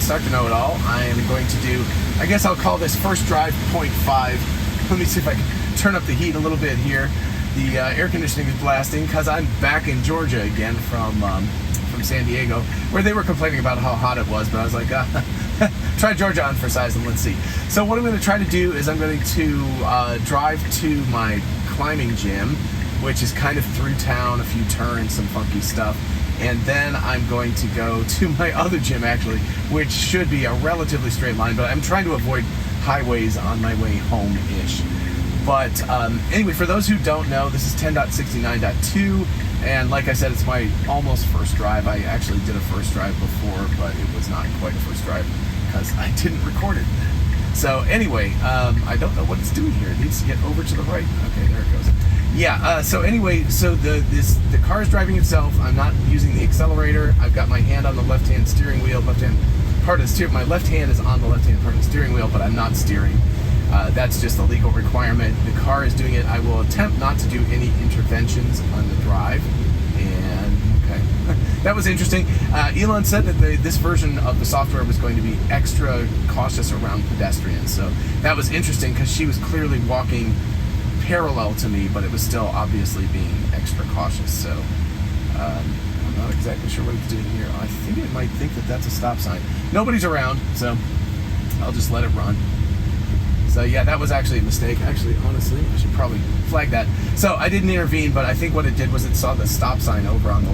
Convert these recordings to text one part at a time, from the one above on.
Dr. Know-It-All. I am going to do, I guess I'll call this first drive 0.5. Let me see if I can turn up the heat a little bit here. The air conditioning is blasting because I'm back in Georgia again from San Diego, where they were complaining about how hot it was, but I was like, try Georgia on for size and let's see. So what I'm going to try to do is I'm going to drive to my climbing gym, which is kind of through town, a few turns, some funky stuff. And then I'm going to go to my other gym, actually, which should be a relatively straight line, but I'm trying to avoid highways on my way home-ish. But anyway, for those who don't know, this is 10.69.2, and like I said, it's my almost first drive. I actually did a first drive before, but it was not quite a first drive because I didn't record it. So anyway, I don't know what it's doing here. It needs to get over to the right. Okay, there it goes. Yeah, so anyway, so the car is driving itself. I'm not using the accelerator. I've got my hand on the left-hand steering wheel, left-hand part of the steering. My left hand is on the left-hand part of the steering wheel, but I'm not steering. That's just a legal requirement. The car is doing it. I will attempt not to do any interventions on the drive. And, okay. That was interesting. Elon said that this version of the software was going to be extra cautious around pedestrians. So that was interesting because she was clearly walking parallel to me, but it was still obviously being extra cautious. So I'm not exactly sure what it's doing here. I think it might think that that's a stop sign. Nobody's around, so I'll just let it run. So yeah, that was actually a mistake. Actually, honestly, I should probably flag that. So I didn't intervene, but I think what it did was it saw the stop sign over on the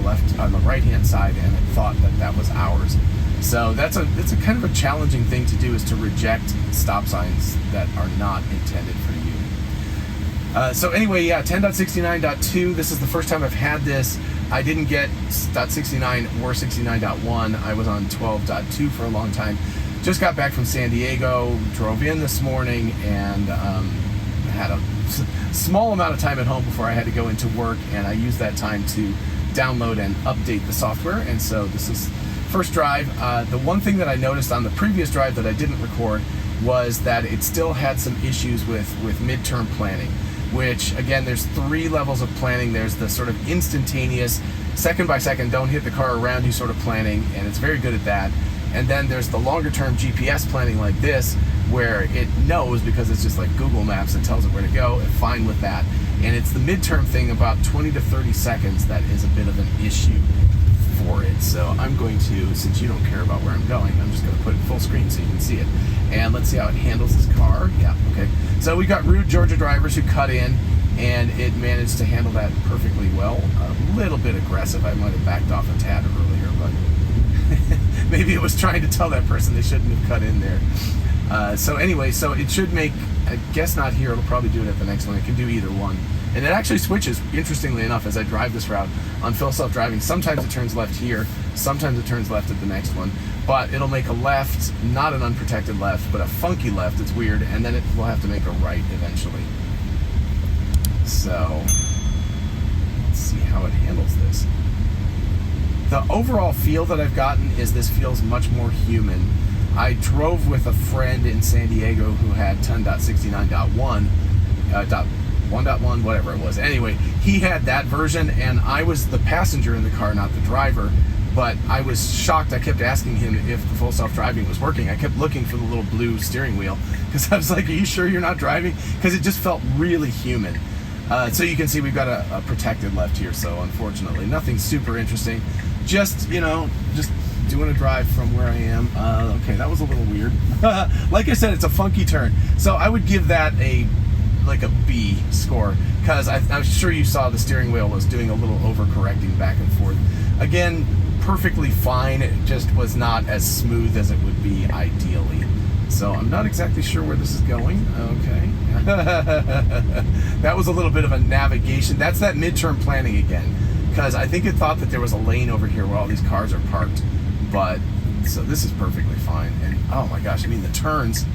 right-hand side, and it thought that that was ours. So it's a kind of a challenging thing to do, is to reject stop signs that are not intended for you. So anyway, yeah, 10.69.2, this is the first time I've had this. I didn't get .69 or 69.1. I was on 12.2 for a long time. Just got back from San Diego, drove in this morning, and had a small amount of time at home before I had to go into work, and I used that time to download and update the software. And so this is first drive. The one thing that I noticed on the previous drive that I didn't record was that it still had some issues with midterm planning, which, again, there's 3 levels of planning. There's the sort of instantaneous, second by second, don't hit the car around you sort of planning, and it's very good at that. And then there's the longer term GPS planning like this, where it knows, because it's just like Google Maps, it tells it where to go, and fine with that. And it's the midterm thing, about 20 to 30 seconds, that is a bit of an issue for it. So I'm going to, since you don't care about where I'm going, I'm just going to put it full screen so you can see it. And let's see how it handles this car. Yeah, okay. So we got rude Georgia drivers who cut in, and it managed to handle that perfectly well. A little bit aggressive. I might have backed off a tad earlier, but maybe it was trying to tell that person they shouldn't have cut in there. So anyway, so it should make, I guess not here, it'll probably do it at the next one. It can do either one. And it actually switches, interestingly enough, as I drive this route on full self-driving. Sometimes it turns left here, sometimes it turns left at the next one. But it'll make a left, not an unprotected left, but a funky left. It's weird. And then it will have to make a right eventually. So let's see how it handles this. The overall feel that I've gotten is this feels much more human. I drove with a friend in San Diego who had 10.69.1, 1.1, whatever it was. Anyway, he had that version, and I was the passenger in the car, not the driver. But I was shocked. I kept asking him if the full self-driving was working. I kept looking for the little blue steering wheel because I was like, are you sure you're not driving? Because it just felt really human. So you can see we've got a protected left here, so unfortunately nothing super interesting. Just, you know, just doing a drive from where I am. Okay, that was a little weird. Like I said, it's a funky turn. So I would give that like a B score, because I'm sure you saw the steering wheel was doing a little overcorrecting back and forth. Again, perfectly fine. It just was not as smooth as it would be ideally. So I'm not exactly sure where this is going. Okay. That was a little bit of a navigation. That's that midterm planning again, because I think it thought that there was a lane over here where all these cars are parked. But so this is perfectly fine. And oh my gosh, I mean, the turns,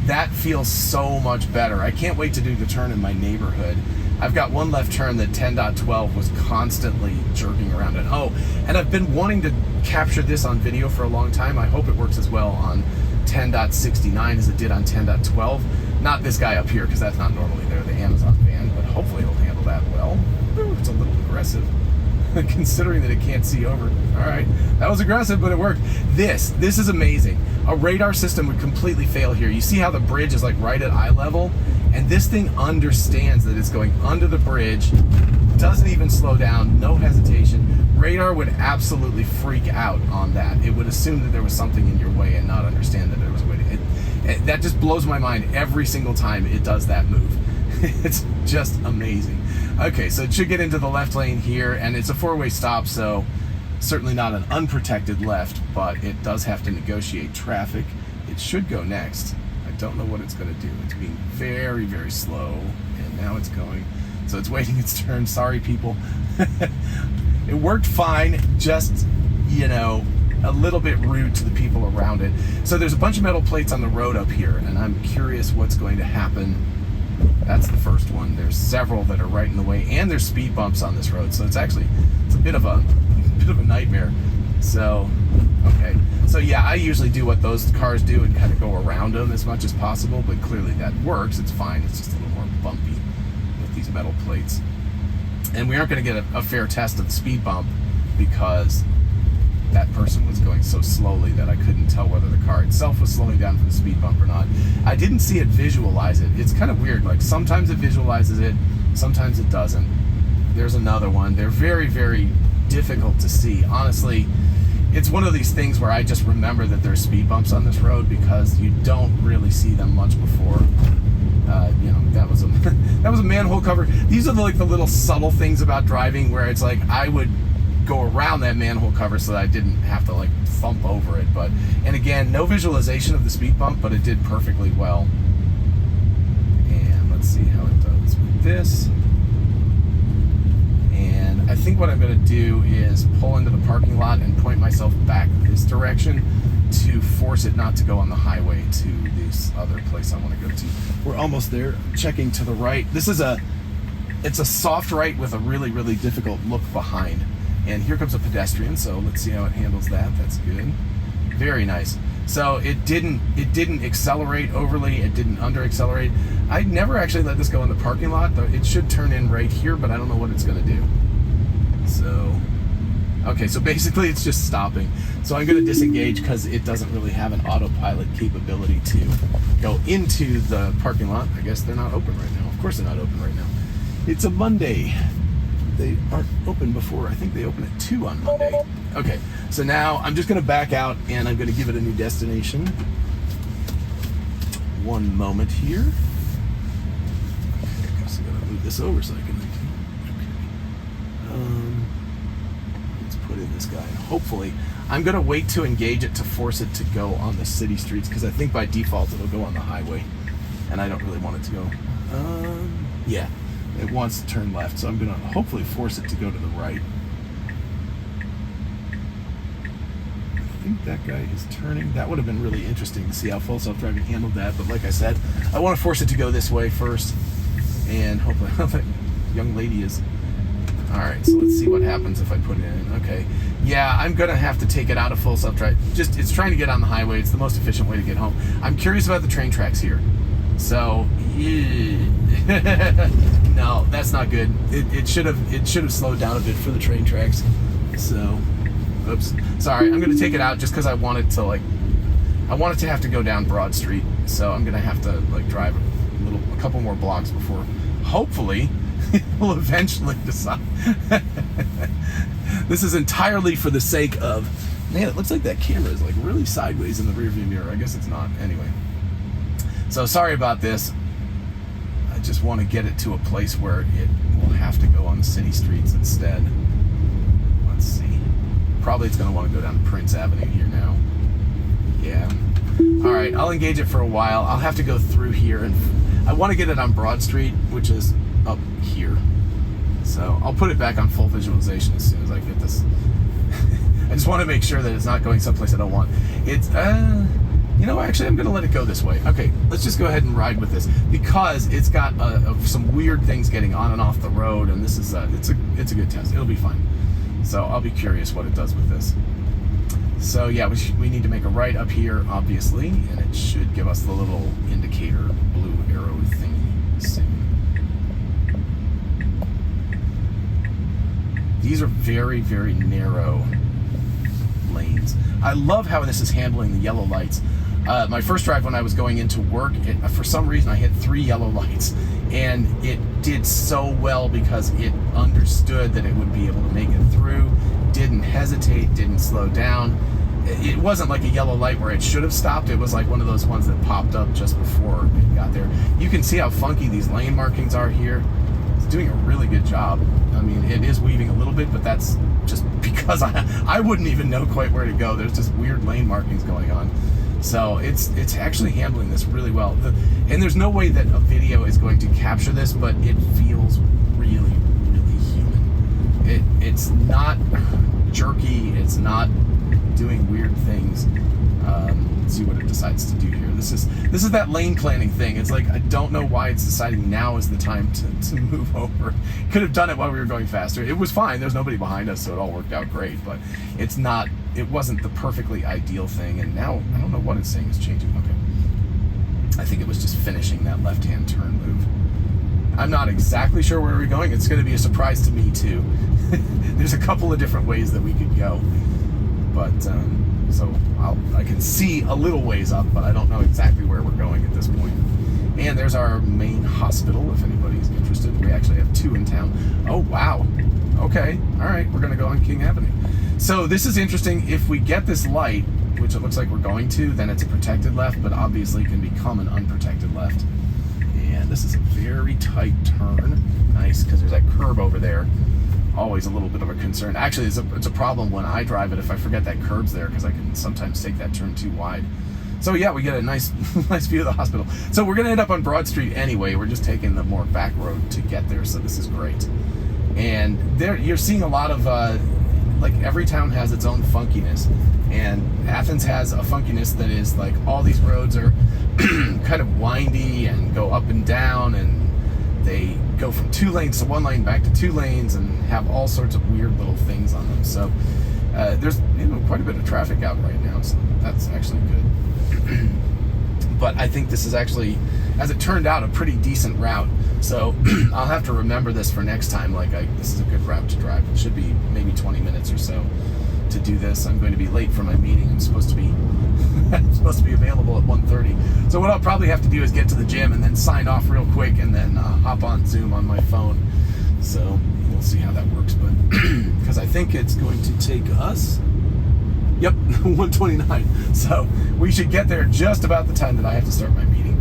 that feels so much better. I can't wait to do the turn in my neighborhood. I've got one left turn that 10.12 was constantly jerking around it. Oh, and I've been wanting to capture this on video for a long time. I hope it works as well on 10.69 as it did on 10.12. Not this guy up here, because that's not normally there, the Amazon van, but hopefully it'll handle that well. Ooh, it's a little aggressive. considering that it can't see over. All right, that was aggressive, but it worked. This is amazing. A radar system would completely fail here. You see how the bridge is like right at eye level? And this thing understands that it's going under the bridge, doesn't even slow down, no hesitation. Radar would absolutely freak out on that. It would assume that there was something in your way and not understand that there was a way to. That just blows my mind every single time it does that move. It's just amazing. Okay, so it should get into the left lane here, and it's a four-way stop, so certainly not an unprotected left, but it does have to negotiate traffic. It should go next. I don't know what it's going to do. It's being very, very slow, and now it's going. So it's waiting its turn. Sorry, people. It worked fine, just, you know, a little bit rude to the people around it. So there's a bunch of metal plates on the road up here, and I'm curious what's going to happen. That's the first one. There's several that are right in the way, and there's speed bumps on this road. So it's a bit of a nightmare. So, okay. So yeah, I usually do what those cars do and kind of go around them as much as possible, but clearly that works. It's fine. It's just a little more bumpy with these metal plates. And we aren't going to get a fair test of the speed bump because that person was going so slowly that I couldn't tell whether the car itself was slowing down for the speed bump or not. I didn't see it visualize it. It's kind of weird. Like sometimes it visualizes it, sometimes it doesn't. There's another one. They're very, very difficult to see. Honestly, it's one of these things where I just remember that there's speed bumps on this road because you don't really see them much before. You know, that was a manhole cover. These are like the little subtle things about driving where it's like I would go around that manhole cover so that I didn't have to like thump over it. But, and again, no visualization of the speed bump, but it did perfectly well. And let's see how it does with this. And I think what I'm going to do is pull into the parking lot and point myself back this direction to force it not to go on the highway to this other place I want to go to. We're almost there. Checking to the right. It's a soft right with a really, really difficult look behind. And here comes a pedestrian, so let's see how it handles that. That's good. Very nice. So it didn't accelerate overly, it didn't under-accelerate. I'd never actually let this go in the parking lot, though it should turn in right here, but I don't know what it's gonna do. So, okay, so basically it's just stopping. So I'm gonna disengage because it doesn't really have an autopilot capability to go into the parking lot. I guess they're not open right now. Of course they're not open right now. It's a Monday. They aren't open before. I think they open at 2 on Monday. Okay, so now I'm just going to back out and I'm going to give it a new destination. One moment here. Okay, I guess I'm going to move this over so I can. Okay. Let's put in this guy. Hopefully, I'm going to wait to engage it to force it to go on the city streets because I think by default it'll go on the highway, and I don't really want it to go. Yeah. It wants to turn left, so I'm going to hopefully force it to go to the right. I think that guy is turning. That would have been really interesting to see how full self-driving handled that, but like I said, I want to force it to go this way first, and hopefully that young lady is... Alright, so let's see what happens if I put it in. Okay, yeah, I'm going to have to take it out of full self-drive. Just, it's trying to get on the highway. It's the most efficient way to get home. I'm curious about the train tracks here. So, no, that's not good. It should have slowed down a bit for the train tracks. So, oops. Sorry, I'm gonna take it out just because I want it to have to go down Broad Street. So I'm gonna have to like drive a couple more blocks before, hopefully, it will eventually decide. This is entirely for the sake of, man, it looks like that camera is like really sideways in the rearview mirror. I guess it's not. Anyway. So sorry about this. I just want to get it to a place where it will have to go on the city streets instead. Let's see. Probably it's going to want to go down Prince Avenue here now. Yeah. Alright, I'll engage it for a while. I'll have to go through here, and I want to get it on Broad Street, which is up here. So I'll put it back on full visualization as soon as I get this. I just want to make sure that it's not going someplace I don't want. It's, you know, actually, I'm going to let it go this way. Okay, let's just go ahead and ride with this because it's got some weird things getting on and off the road, and this is it's a good test. It'll be fine. So I'll be curious what it does with this. So yeah, we need to make a right up here, obviously, and it should give us the little indicator blue arrow thingy soon. These are very, very narrow lanes. I love how this is handling the yellow lights. My first drive when I was going into work, for some reason I hit 3 yellow lights, and it did so well because it understood that it would be able to make it through, didn't hesitate, didn't slow down. It wasn't like a yellow light where it should have stopped. It was like one of those ones that popped up just before it got there. You can see how funky these lane markings are here. It's doing a really good job. I mean, it is weaving a little bit, but that's just because I wouldn't even know quite where to go. There's just weird lane markings going on. So it's actually handling this really well. And there's no way that a video is going to capture this, but it feels really, really human. It's not jerky. It's not doing weird things. Let's see what it decides to do here. This is that lane planning thing. It's like, I don't know why it's deciding now is the time to move over. Could have done it while we were going faster. It was fine. There's nobody behind us, so it all worked out great. But it wasn't the perfectly ideal thing. And now I don't know what it's saying is changing. Okay, I think it was just finishing that left-hand turn move. I'm not exactly sure where we're going. It's going to be a surprise to me too. There's a couple of different ways that we could go, but so I can see a little ways up, but I don't know exactly where we're going at this point. And there's our main hospital, if anybody's interested. We actually have 2 in town. Oh, wow. Okay, all right, we're gonna go on King Avenue. So this is interesting. If we get this light, which it looks like we're going to, then it's a protected left, but obviously can become an unprotected left. And this is a very tight turn. Nice, because there's that curb over there. Always a little bit of a concern. Actually, it's a problem when I drive it if I forget that curb's there, because I can sometimes take that turn too wide. So yeah, we get a nice view of the hospital. So we're gonna end up on Broad Street anyway. We're just taking the more back road to get there, so this is great. And there you're seeing a lot of like every town has its own funkiness, and Athens has a funkiness that is like all these roads are kind of windy and go up and down, and they go from 2 lanes to 1 lane back to 2 lanes and have all sorts of weird little things on them. So there's quite a bit of traffic out right now, so that's actually good. But I think this is actually, as it turned out, a pretty decent route. So I'll have to remember this for next time. Like, this is a good route to drive. It should be maybe 20 minutes or so to do this. I'm going to be late for my meeting. I'm supposed to be available at 1:30. So what I'll probably have to do is get to the gym and then sign off real quick, and then hop on Zoom on my phone. So we'll see how that works. But because I think it's going to take us, yep, 1:29. So we should get there just about the time that I have to start my meeting.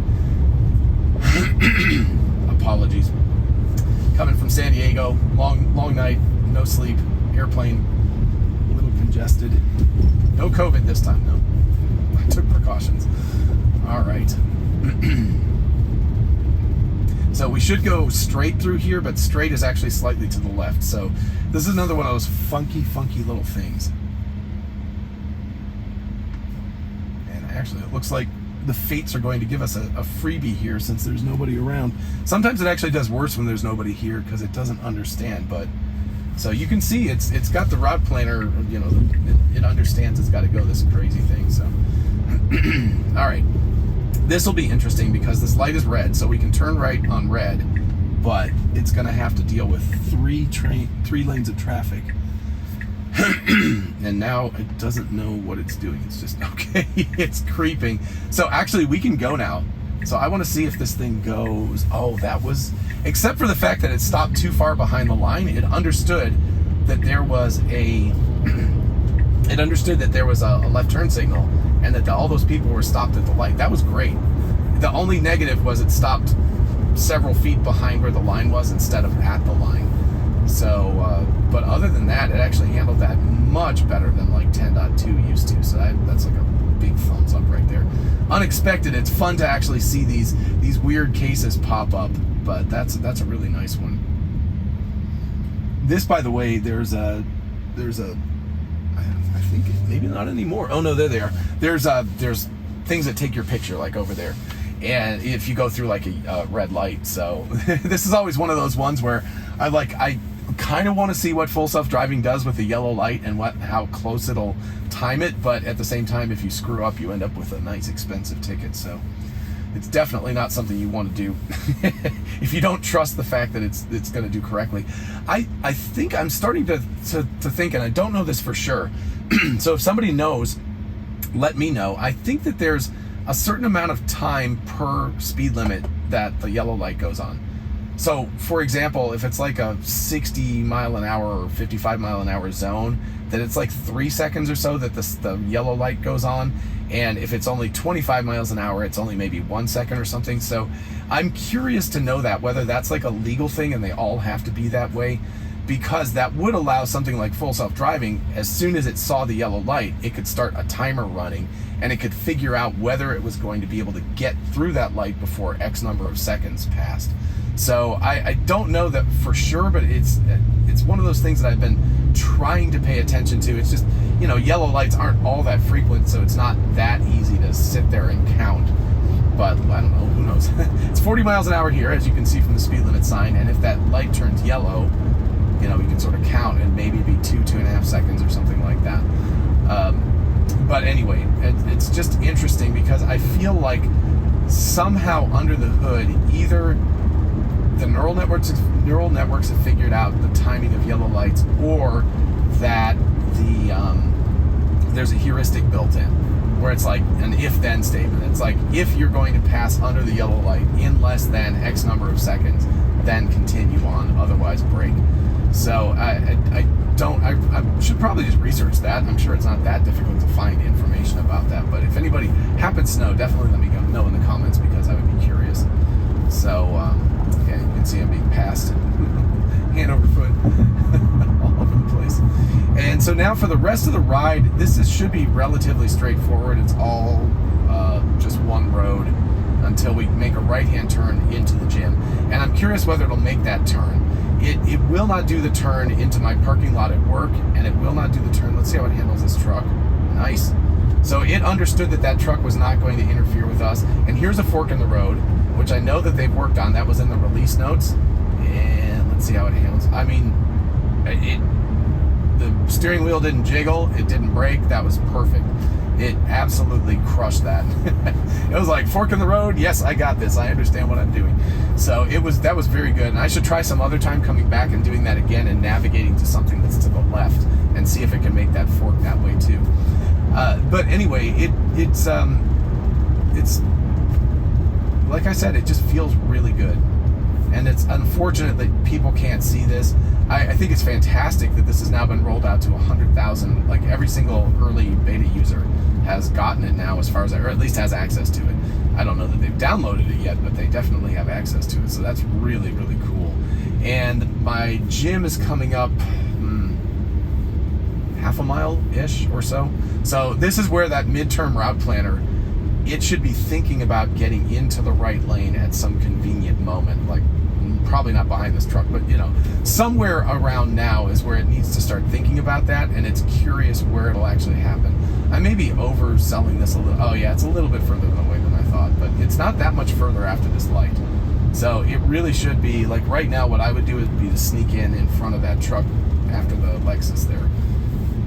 Apologies. Coming from San Diego, long night, no sleep, airplane, a little congested. No COVID this time, though. I took precautions. All right. So we should go straight through here, but straight is actually slightly to the left. So this is another one of those funky little things. And actually, it looks like the fates are going to give us a freebie here since there's nobody around. Sometimes it actually does worse when there's nobody here because it doesn't understand. But so you can see it's got the route planner, it understands it's got to go this crazy thing. So all right, this will be interesting because this light is red, so we can turn right on red, but it's going to have to deal with 3 lanes of traffic. And now it doesn't know what it's doing. It's just, okay, it's creeping. So actually we can go now. So I want to see if this thing goes. Oh, that was, except for the fact that it stopped too far behind the line, it understood that there was a left turn signal, and that all those people were stopped at the light. That was great. The only negative was it stopped several feet behind where the line was instead of at the line. So, but other than that, it actually handled that much better than like 10.2 used to. So that's like a big thumbs up right there. Unexpected. It's fun to actually see these weird cases pop up, but that's a really nice one. This, by the way, there's a I think maybe not anymore. Oh no, there they are. There's things that take your picture, like over there. And if you go through like a red light. So this is always one of those ones where I kind of want to see what full self-driving does with the yellow light and how close it'll time it, but at the same time, if you screw up, you end up with a nice expensive ticket. So it's definitely not something you want to do if you don't trust the fact that it's going to do correctly. I think I'm starting to think, and I don't know this for sure, so if somebody knows, let me know. I think that there's a certain amount of time per speed limit that the yellow light goes on. So, for example, if it's like a 60 mile an hour or 55 mile an hour zone, then it's like 3 seconds or so that the yellow light goes on. And if it's only 25 miles an hour, it's only maybe 1 second or something. So I'm curious to know that, whether that's like a legal thing and they all have to be that way, because that would allow something like full self-driving, as soon as it saw the yellow light, it could start a timer running and it could figure out whether it was going to be able to get through that light before X number of seconds passed. So I don't know that for sure, but it's one of those things that I've been trying to pay attention to. It's just, you know, yellow lights aren't all that frequent, so it's not that easy to sit there and count. But I don't know, who knows? It's 40 miles an hour here, as you can see from the speed limit sign, and if that light turns yellow, you know, we can sort of count and maybe be 2.5 seconds or something like that. But anyway, it's just interesting because I feel like somehow under the hood, either the neural networks have figured out the timing of yellow lights, or that there's a heuristic built in where it's like an if-then statement. It's like, if you're going to pass under the yellow light in less than X number of seconds, then continue on, otherwise brake. So I should probably just research that. I'm sure it's not that difficult to find information about that, but if anybody happens to know, definitely let me know in the comments, because I would be curious. So yeah, you can see I'm being passed hand over foot all over the place. And so now for the rest of the ride, this should be relatively straightforward. It's all just one road until we make a right-hand turn into the gym. And I'm curious whether it'll make that turn. It will not do the turn into my parking lot at work, and it will not do the turn. Let's see how it handles this truck. Nice. So it understood that truck was not going to interfere with us. And here's a fork in the road, which I know that they've worked on. That was in the release notes. And let's see how it handles. I mean, the steering wheel didn't jiggle. It didn't brake. That was perfect. It absolutely crushed that. It was like, fork in the road. Yes, I got this. I understand what I'm doing. So that was very good. And I should try some other time coming back and doing that again and navigating to something that's to the left and see if it can make that fork that way too. But anyway, it's like I said, it just feels really good. And it's unfortunate that people can't see this. I think it's fantastic that this has now been rolled out to 100,000. Like, every single early beta user has gotten it now, as far as or at least has access to it. I don't know that they've downloaded it yet, but they definitely have access to it. So that's really, really cool. And my gym is coming up half a mile-ish or so. So this is where that midterm route planner, it should be thinking about getting into the right lane at some convenient moment. Like, probably not behind this truck, but, you know, somewhere around now is where it needs to start thinking about that, and it's curious where it'll actually happen. I may be overselling this a little. Oh yeah, it's a little bit further away than I thought, but it's not that much further after this light. So it really should be, like, right now what I would do would be to sneak in front of that truck after the Lexus there.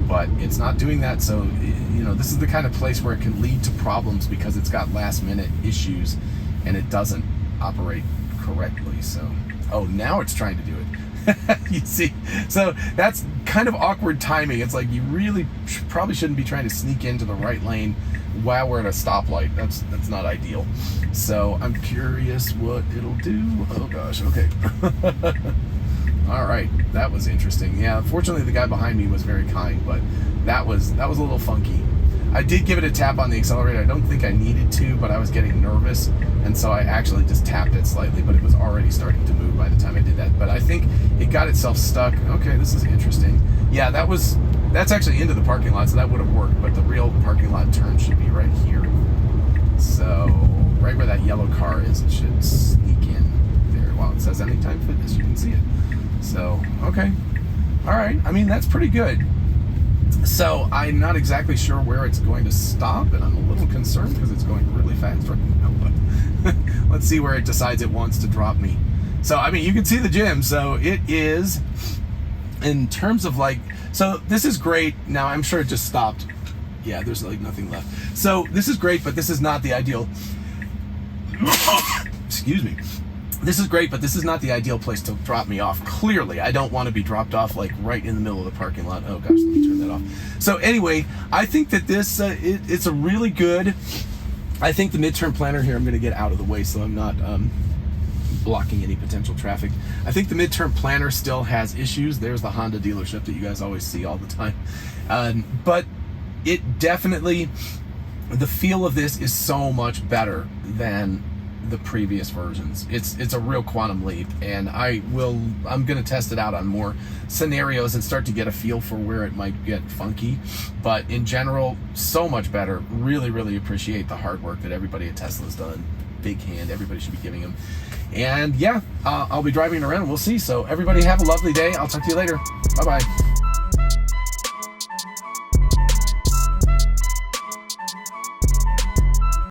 But it's not doing that, so, you know, this is the kind of place where it can lead to problems because it's got last minute issues and it doesn't operate correctly. So, oh, now it's trying to do it. You see? So that's kind of awkward timing. It's like, you really probably shouldn't be trying to sneak into the right lane while we're at a stoplight. That's not ideal. So I'm curious what it'll do. Oh gosh, okay. All right, that was interesting. Yeah, fortunately the guy behind me was very kind, but that was a little funky. I did give it a tap on the accelerator. I don't think I needed to, but I was getting nervous, and so I actually just tapped it slightly, but it was already starting to move by the time I did that. But I think it got itself stuck. Okay, this is interesting. Yeah, that's actually into the parking lot, so that would have worked, but the real parking lot turn should be right here. So right where that yellow car is, it should sneak in there. Well, it says Anytime Fitness, you can see it. So, okay. All right, I mean, that's pretty good. So I'm not exactly sure where it's going to stop, and I'm a little concerned because it's going really fast right now, but let's see where it decides it wants to drop me. So, I mean, you can see the gym. So it is, in terms of like, so this is great. Now, I'm sure it just stopped. Yeah, there's like nothing left. So this is great, but this is not the ideal. Excuse me. This is great, but this is not the ideal place to drop me off. Clearly, I don't want to be dropped off like right in the middle of the parking lot. Oh gosh, let me turn that off. So anyway, I think that this it's a really good. I think the midterm planner here, I'm going to get out of the way so I'm not blocking any potential traffic. I think the midterm planner still has issues. There's the Honda dealership that you guys always see all the time, but it definitely, the feel of this is so much better than the previous versions. It's a real quantum leap, and I'm going to test it out on more scenarios and start to get a feel for where it might get funky. But in general, so much better. Really appreciate the hard work that everybody at Tesla's done. Big hand, everybody should be giving them. And yeah, I'll be driving around, we'll see. So everybody have a lovely day. I'll talk to you later. Bye bye.